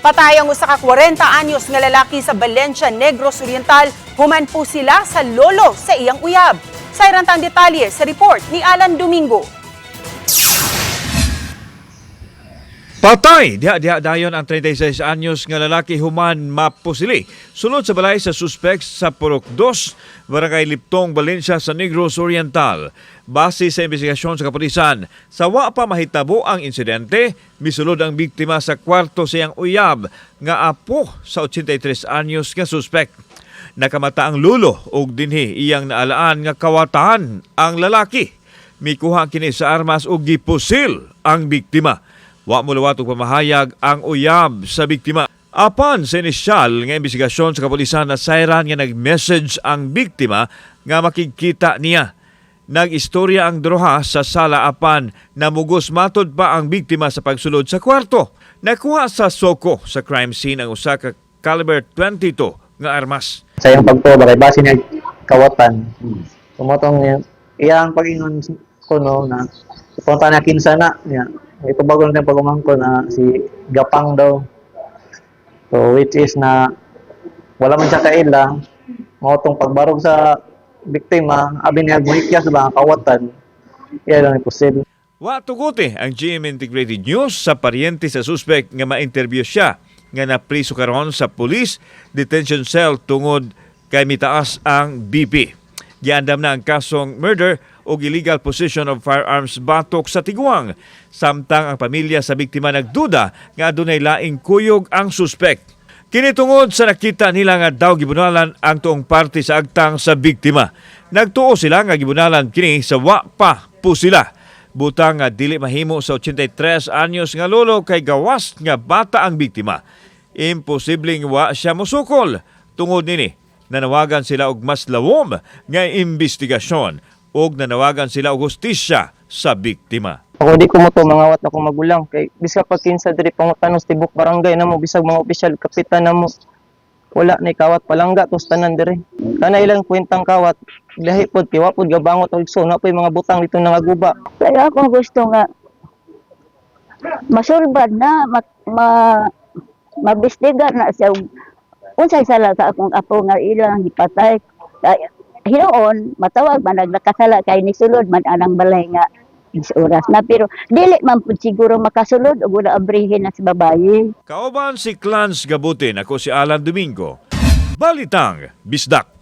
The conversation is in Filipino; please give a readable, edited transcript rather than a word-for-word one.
Patay ang usa ka 40 anyos nga lalaki sa Valencia, Negros Oriental. Human po sila sa lolo sa iyang uyab. Sa irantang detalye sa report ni Alan Domingo. Patay! Diha dayon ang 36 anyos nga lalaki human mapusili. Sulod sa balay sa suspects sa Purok 2, Barangay Liptong, Valencia sa Negros Oriental. Base sa investigasyon sa kapulisan, sa wa pa mahitabo ang insidente, misulod ang biktima sa kwarto sa iyang uyab nga apo sa 83 anyos nga suspect. Nakamata ang lulo og dinhi iyang naalaan nga kawatan ang lalaki. Mikuha kini sa armas og gipusil ang biktima. Wa mo luwat og pamahayag ang uyab sa biktima. Apan sa inisyal nga investigasyon sa kapulisan na sayran nga nag-message ang biktima nga makikita niya. Nag-istorya ang droha sa sala apan namugos matod pa ang biktima sa pagsulod sa kwarto. Nakuha sa soko sa crime scene ang usa ka caliber 22 nga armas. Sa iyang pagtuba kay base niya kawatan. Sumotong iyang pag-ingon ko no na punta na kinsa na niya. Ito bago natin pag-umangko na si Gapang daw. So which is na wala man siya kaila. Motong pagbarog sa biktima, abi niya gumikyas ba ang kawatan. Iya lang imposible. Wa tuguti ang GM Integrated News sa paryente sa suspect nga ma-interview siya nga napriso karon sa police detention cell tungod kay mitaas ang BP. Giandam na ang kasong murder o illegal possession of firearms batok sa Tiguang. Samtang ang pamilya sa biktima nagduda nga adunay laing kuyog ang suspect. Kinitungod sa nakita nila nga daw gibunalan ang tuong parte sa agtang sa biktima. Nagtuo sila nga gibunalan kini sa wa pa po sila. Butang nga dili mahimo sa 83 anyos nga lolo kay gawas nga bata ang biktima. Imposibleng wa siya musukol. Tungod nini, nanawagan sila og mas lawom nga investigasyon og nanawagan sila og hustisya sa biktima. Ako di ko mo to mangawat ako magulang kay bisa pag kinsa diri pangutanos tibok barangay namo bisag mga opisyal kapitan namo wala ni kawat palangga tos tanan diri kana ilang kwentang kawat lahi pod kay wa pod gabangot og igsoon na poy mga butang dito nangaguba. Kaya ako gusto nga masulbad na mabistigar na siya unsay sala sa akong apo nga ilang gipatay. Hinuon matawag man nagkasala kay ni sulod man anang balay nga oras na pero dili man pud siguro makasulod og wala abrihin na si babaye. Kauban si Clans Gabutin, ako si Alan Domingo. Balitang Bisdak.